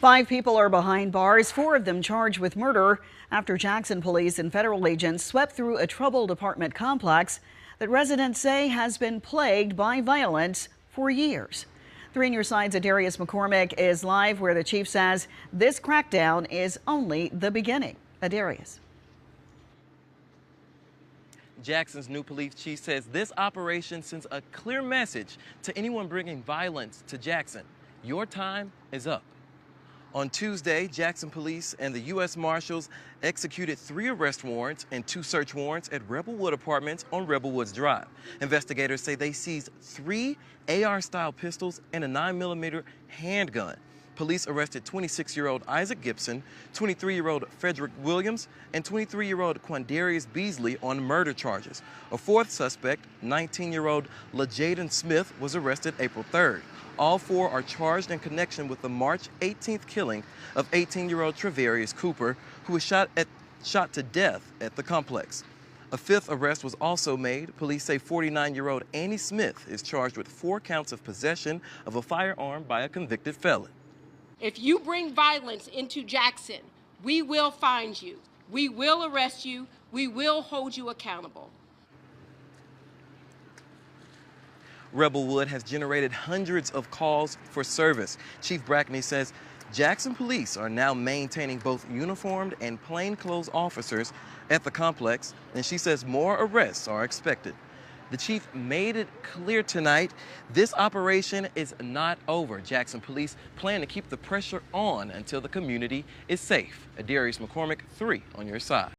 5 people are behind bars, 4 of them charged with murder after Jackson police and federal agents swept through a troubled apartment complex that residents say has been plagued by violence for years. 3 News Side's Darius McCormick is live where the chief says this crackdown is only the beginning. Darius. Jackson's new police chief says this operation sends a clear message to anyone bringing violence to Jackson. Your time is up. On Tuesday, Jackson police and the U.S. Marshals executed 3 arrest warrants and 2 search warrants at Rebelwood Apartments on Rebel Woods Drive. Investigators say they seized 3 AR-style pistols and a 9mm handgun. Police arrested 26-year-old Isaac Gibson, 23-year-old Frederick Williams, and 23-year-old Quandarius Beasley on murder charges. A 4th suspect, 19-year-old LaJaden Smith, was arrested April 3rd. All 4 are charged in connection with the March 18th killing of 18-year-old Trevarius Cooper, who was shot to death at the complex. A 5th arrest was also made. Police say 49-year-old Annie Smith is charged with 4 counts of possession of a firearm by a convicted felon. If you bring violence into Jackson, we will find you. We will arrest you. We will hold you accountable. Rebelwood has generated hundreds of calls for service. Chief Brackney says Jackson police are now maintaining both uniformed and plainclothes officers at the complex, and she says more arrests are expected. The chief made it clear tonight this operation is not over. Jackson police plan to keep the pressure on until the community is safe. Darius McCormick, 3 on your side.